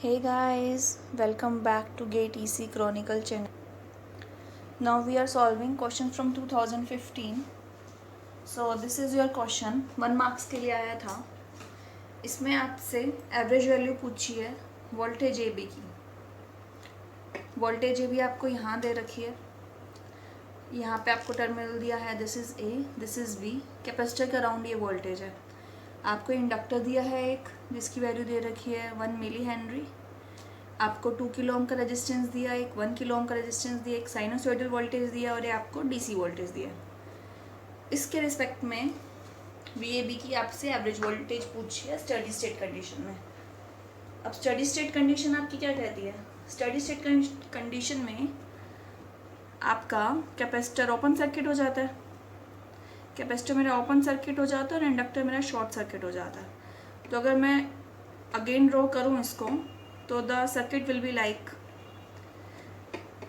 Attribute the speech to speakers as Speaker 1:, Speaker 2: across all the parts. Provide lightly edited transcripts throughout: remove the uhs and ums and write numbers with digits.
Speaker 1: Hey guys, welcome back to Gate EC Chronicle channel. Now we are solving question from 2015. So this is your question, 1 marks के लिए आया था. इसमें आपसे average value पूछी है वोल्टेज ए बी की. वोल्टेज ए बी आपको यहाँ दे रखी है. यहाँ पे आपको टर्मिनल दिया है, this is A, this is B. Capacitor के अराउंड ये वोल्टेज है. आपको इंडक्टर दिया है एक, जिसकी वैल्यू दे रखी है 1 मिली हेनरी. आपको 2 किलो ओम का रेजिस्टेंस दिया, एक 1 किलो ओम का रेजिस्टेंस दिया, एक साइनोसॉइडल वोल्टेज दिया और ये आपको डीसी वोल्टेज दिया. इसके रिस्पेक्ट में वीएबी की आपसे एवरेज वोल्टेज पूछी है स्टडी स्टेट कंडीशन में. अब स्टडी स्टेट कंडीशन आपकी क्या कहती है? स्टडी स्टेट कंडीशन में आपका कैपेसिटर ओपन सर्किट हो जाता है. कैपेसिटर मेरा ओपन सर्किट हो जाता है और इंडक्टर मेरा शॉर्ट सर्किट हो जाता है. तो अगर मैं अगेन ड्रॉ करूँ इसको, तो the circuit will be like,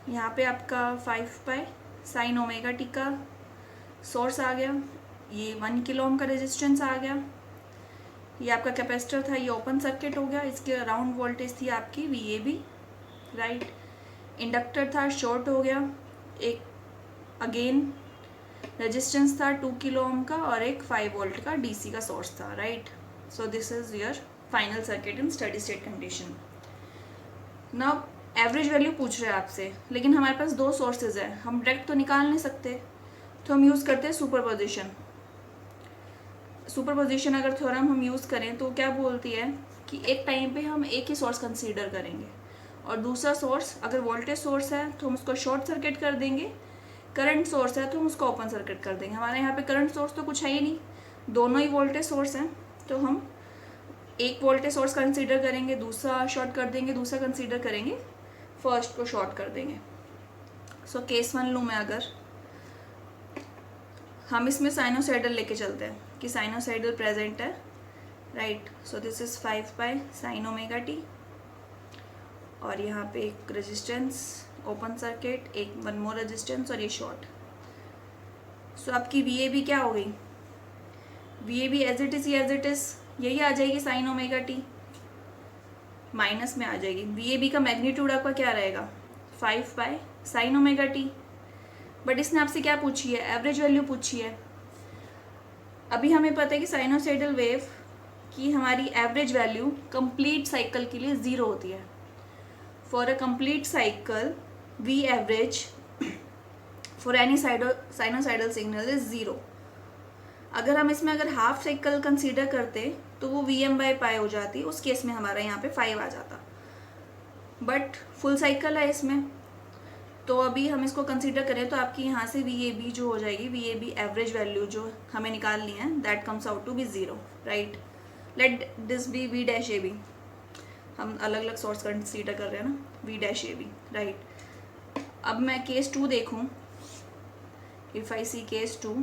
Speaker 1: यहाँ पे आपका 5 पाई साइन ओमेगा टी का सोर्स आ गया, ये 1 किलो ओम का रेजिस्टेंस आ गया, ये आपका कैपेसिटर था, ये ओपन सर्किट हो गया. इसके अराउंड वोल्टेज थी आपकी वीएबी, राइट. इंडक्टर था, शॉर्ट हो गया. एक अगेन रेजिस्टेंस था 2 किलो ओम का और एक 5 वोल्ट का डीसी का सोर्स था, right. So this is your final circuit in steady state condition. Now average value पूछ रहे हैं आपसे, लेकिन हमारे पास 2 सोर्सेज है, हम डायरेक्ट तो निकाल नहीं सकते, तो हम यूज़ करते हैं सुपरपोजिशन. सुपरपोजिशन अगर थ्योरम हम यूज़ करें तो क्या बोलती है कि एक टाइम पे हम एक ही सोर्स कंसीडर करेंगे और दूसरा सोर्स, अगर वोल्टेज सोर्स है तो हम उसको शॉर्ट सर्किट कर देंगे, करंट सोर्स है तो हम उसको ओपन सर्किट कर देंगे. हमारे यहाँ पे करंट सोर्स तो कुछ है ही नहीं, दोनों ही वोल्टेज सोर्स हैं, तो हम एक वोल्टेज सोर्स कंसीडर करेंगे, दूसरा शॉर्ट कर देंगे, दूसरा कंसीडर करेंगे, फर्स्ट को शॉर्ट कर देंगे. सो केस 1 लूँ मैं, अगर हम इसमें साइनोसाइडल लेके चलते हैं कि साइनोसाइडल प्रेजेंट है, right. So this is 5 pi sine omega T और यहाँ पे एक रेजिस्टेंस ओपन सर्किट, एक 1 मोर रेजिस्टेंस और ये शॉर्ट. सो आपकी वी ए बी क्या हो गई? V A B as it is यही आ जाएगी, साइन ओमेगा टी माइनस में आ जाएगी. वी ए बी का मैग्नीट्यूड आपका क्या रहेगा? 5 pi sine omega T. But इसने आपसे क्या पूछी है? एवरेज वैल्यू पूछी है. अभी हमें पता है कि साइनोसाइडल वेव की हमारी एवरेज वैल्यू कंप्लीट साइकिल के लिए 0 होती है. For a complete cycle we average for any sinusoidal signal is 0. अगर हम इसमें अगर हाफ साइकिल कंसीडर करते तो वो Vm/π हो जाती, उस केस में हमारा यहाँ पे 5 आ जाता. बट फुल साइकिल है इसमें, तो अभी हम इसको कंसीडर करें तो आपकी यहाँ से VAB जो हो जाएगी, VAB एवरेज वैल्यू जो हमें निकालनी है, that comes out to be 0, right. Let this be V'(AB). हम अलग अलग सोर्स कंसीडर कर रहे हैं ना, V'(AB), राइट. अब मैं केस 2 देखूँ, if I see case 2,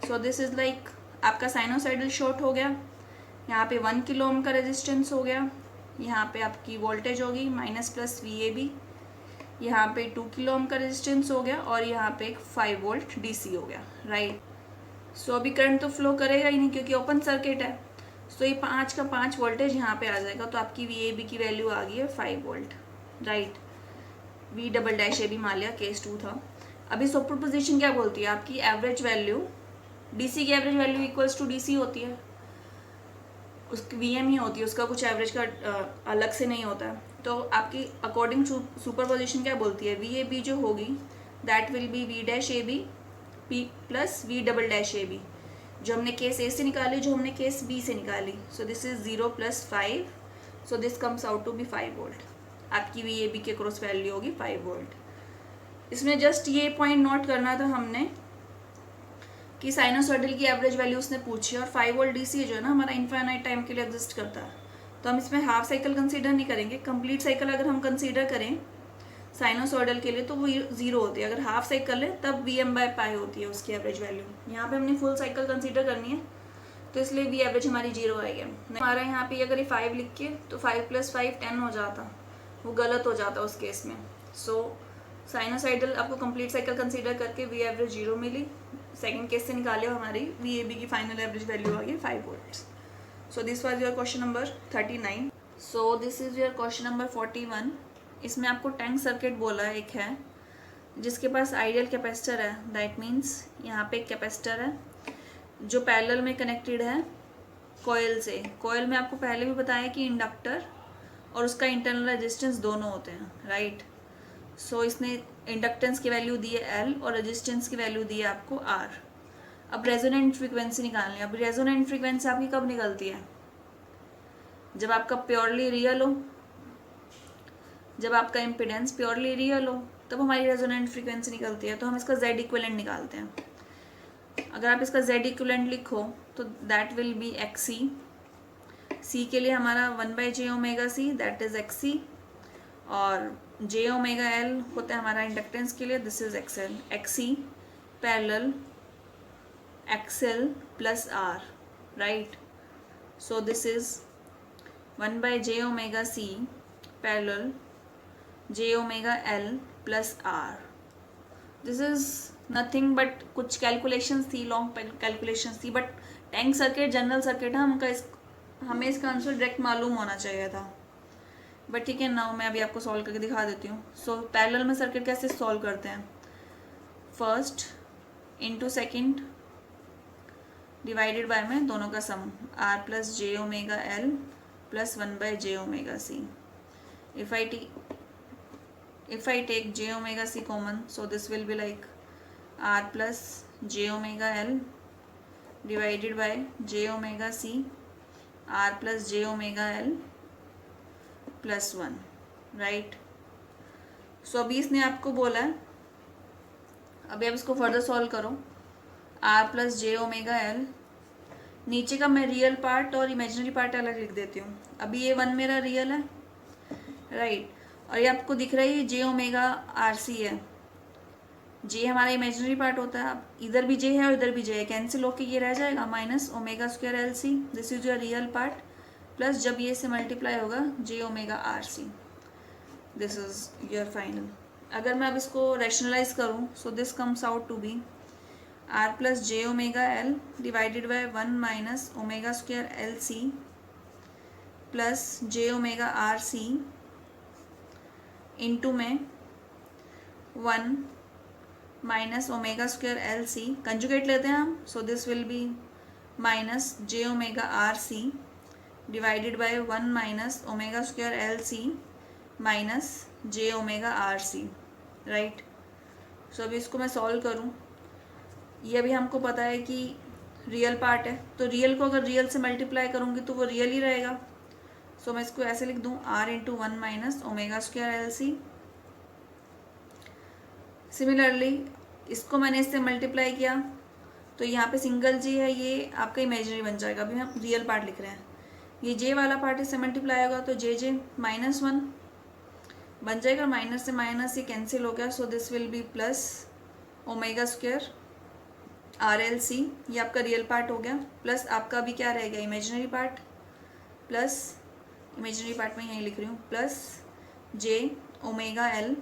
Speaker 1: so this is like आपका साइनोसाइडल शॉर्ट हो गया, यहाँ पे 1 किलो ओम का रेजिस्टेंस हो गया, यहाँ पे आपकी वोल्टेज होगी माइनस प्लस VAB, यहाँ पे 2 किलो ओम का रेजिस्टेंस हो गया और यहाँ पे एक 5 वोल्ट डीसी हो गया, राइट. सो अभी करंट तो फ्लो करेगा ही नहीं क्योंकि ओपन सर्किट है. सो ये 5 का 5 वोल्टेज यहाँ पे आ जाएगा, तो आपकी VAB की वैल्यू आ गई है 5 वोल्ट, राइट. V'(AB) मान लिया, केस 2 था. अभी सुपरपोजिशन क्या बोलती है? आपकी एवरेज वैल्यू, डीसी की average value equals to DC होती है, उसकी VM ही होती है, उसका कुछ एवरेज का अलग से नहीं होता है. तो आपकी अकॉर्डिंग सुपरपोजिशन क्या बोलती है? VAB जो होगी that will be V'(AB) P plus V'(AB), जो हमने केस A से निकाली, जो हमने केस B से निकाली. So this is 0 + 5, so this comes out to be 5 volt. आपकी VAB के क्रॉस वैल्यू होगी 5 वोल्ट. इसमें जस्ट ये पॉइंट नोट करना था हमने कि साइनोसॉइडल की एवरेज वैल्यू उसने पूछी और 5 वोल्ट डीसी जो है ना हमारा इनफाइनाइट टाइम के लिए एग्जिस्ट करता है, तो हम इसमें हाफ साइकिल कंसीडर नहीं करेंगे. कंप्लीट साइकिल अगर हम कंसीडर करें साइनोसॉइडल के लिए तो वो 0 होती है. अगर हाफ साइकिल कर लें तब Vm/π होती है उसकी एवरेज वैल्यू. यहाँ पे हमने फुल साइकिल कंसीडर करनी है, तो इसलिए V एवरेज हमारी 0 आएगी. हमारा यहाँ पे अगर ये 5 लिख के तो 5 + 5 10 हो जाता, वो गलत हो जाता उस केस में. सो साइनोसाइडल आपको कंप्लीट साइकिल कंसीडर करके V एवरेज 0 मिली. सेकंड केस से निकाले हमारी VAB की फाइनल एवरेज वैल्यू आ गई 5 volt. So this was your question number 39. So this is your question number 41। इसमें आपको टैंक सर्किट बोला है, एक है जिसके पास आइडियल कैपेसिटर है, दैट मीन्स यहाँ पे एक कैपेसिटर है जो पैरेलल में कनेक्टेड है कॉयल से। कॉयल में आपको पहले भी बताया कि इंडक्टर और उसका इंटरनल रेजिस्टेंस दोनों होते हैं, राइट। सो इसने इंडक्टेंस की वैल्यू दी है एल और रेजिस्टेंस की वैल्यू दी है आपको आर। अब रेजोनेंट फ्रीक्वेंसी निकालनी है। अब रेजोनेंट फ्रीक्वेंसी आपकी कब निकलती है? जब आपका प्योरली रियल हो, जब आपका इम्पिडेंस प्योरली रियल हो, तब हमारी रेजोनेंट फ्रीक्वेंसी निकलती है। तो हम इसका जेड इक्विवेलेंट निकालते हैं। अगर आप इसका जेड इक्विवेलेंट लिखो तो दैट विल बी एक्स सी के लिए हमारा 1/j⍵c दैट इज एक्स, और j⍵l होता है हमारा इंडक्टेंस के लिए, this is XL. X parallel XL plus R, right. So this is 1/j⍵c parallel j⍵l plus R. This is nothing but कुछ कैलकुलेशंस थी, लॉन्ग कैलकुलेशंस थी, but tank circuit general circuit है, हमें इसका आंसर डायरेक्ट मालूम होना चाहिए था। बट ठीक है, नाउ मैं अभी आपको सॉल्व करके दिखा देती हूँ। सो पैरेलल में सर्किट कैसे सॉल्व करते हैं? First into second divided by में दोनों का sum, R plus j⍵l plus 1/j⍵c। if I take j⍵c common, so this will be like r plus j⍵l divided by j⍵c r plus j⍵l plus 1, right। सो अभी इसने आपको बोला है, अभी आप इसको फर्दर सॉल्व करो। r प्लस j⍵l, नीचे का मैं रियल पार्ट और इमेजिनरी पार्ट अलग लिख देती हूँ। अभी ये 1 मेरा रियल है, राइट, और ये आपको दिख रहा है ये j⍵rc है। j हमारा इमेजिनरी पार्ट होता है, अब इधर भी j है और इधर भी j है, कैंसिल होके ये रह जाएगा -ω²Lc, this is your real part, plus जब ये से मल्टीप्लाई होगा j⍵rc, this is your final. अगर मैं अब इसको रैशनलाइज करूँ, so this comes out to be r plus j⍵l divided by 1 - ω²Lc plus j⍵rc into में 1 - ω²Lc, कंजुगेट लेते हैं हम, so this will be -j⍵rc divided by 1 - ω²Lc minus j⍵rc, right. So अभी इसको मैं सॉल्व करूँ, ये अभी हमको पता है कि रियल पार्ट है, तो रियल को अगर रियल से मल्टीप्लाई करूँगी तो वो रियल ही रहेगा। सो मैं इसको ऐसे लिख दूँ, r इंटू 1 - ω²Lc। सिमिलरली इसको मैंने इससे मल्टीप्लाई किया तो यहाँ पे सिंगल जी है, ये आपका इमेजिनरी बन जाएगा। अभी हम रियल पार्ट लिख रहे हैं, ये जे वाला पार्ट इससे मल्टीप्लाई होगा तो जे -1 बन जाएगा, माइनस से माइनस ये कैंसिल हो गया, सो this will B plus ω²RLc, ये आपका रियल पार्ट हो गया, प्लस आपका अभी क्या रहेगा imaginary part, plus imaginary part में यहीं लिख रही हूँ, प्लस j⍵l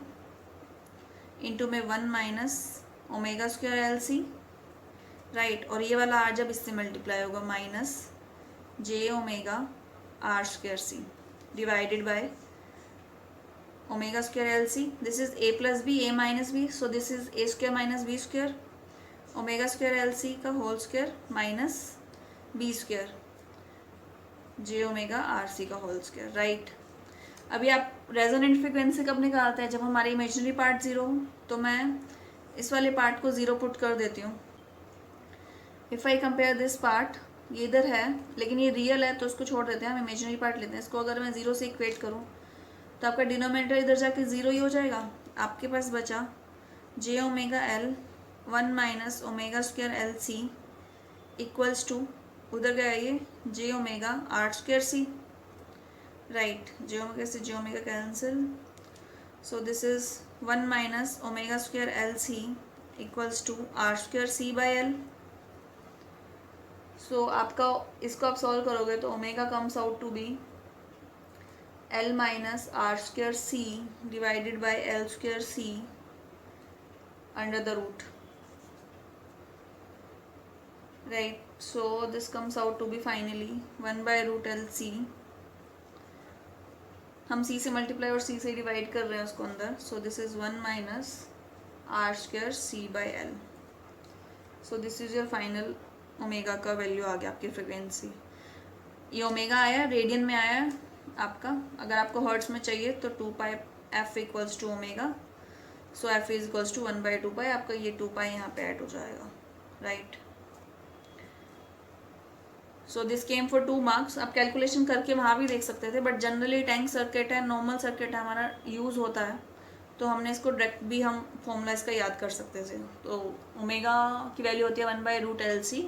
Speaker 1: इंटू में 1 - ω²Lc, राइट, और ये वाला r जब इससे मल्टीप्लाई होगा -j⍵r²c divided by ω²Lc, this is a plus B, a minus B, so this is a² - b², ω²Lc का whole square minus b² j⍵rc का होल स्क्वायर, राइट। अभी आप रेजोनेंट फ्रिक्वेंसी कब निकालते हैं? जब हमारे इमेजिनरी पार्ट 0 हो, तो मैं इस वाले पार्ट को 0 पुट कर देती हूँ। If I compare this part, ये इधर है लेकिन ये रियल है तो उसको छोड़ देते हैं, हम इमेजिनरी पार्ट लेते हैं। इसको अगर मैं 0 से इक्वेट करूँ तो आपका डिनोमिनेटर इधर जाके 0 ही हो जाएगा। आपके पास बचा j⍵l 1 - ω²Lc इक्वल्स टू, उधर गया ये j⍵r²c, राइट, j⍵ से j⍵ cancel, so this is 1 - ω²Lc equals to r²c/l। सो आपका इसको आप सॉल्व करोगे तो omega comes out to be l - r²c divided by l²c under the root, right. So this comes out to be finally 1/√LC हम सी से multiply और सी से डिवाइड कर रहे हैं उसको अंदर, so this is 1 minus R square C by L. So this is your final omega का वैल्यू आ गया आपकी फ्रिक्वेंसी। ये ओमेगा आया, रेडियन में आया आपका। अगर आपको हर्ट्स में चाहिए तो 2 pi F equals to omega, so F is equals to 1/2 pi. आपका ये 2 पाई यहाँ पे ऐड हो जाएगा, right. So this came for 2 marks. आप कैलकुलेशन करके वहाँ भी देख सकते थे, बट जनरली टैंक सर्किट है, नॉर्मल सर्किट है, हमारा यूज़ होता है, तो हमने इसको डायरेक्ट भी हम फॉर्मूला इसका याद कर सकते थे। तो ओमेगा की वैल्यू होती है 1/√LC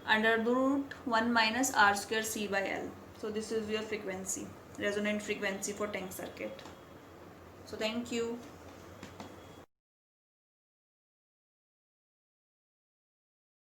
Speaker 1: √1 minus R square C by L. So this is your frequency, resonant frequency for tank circuit. So thank you.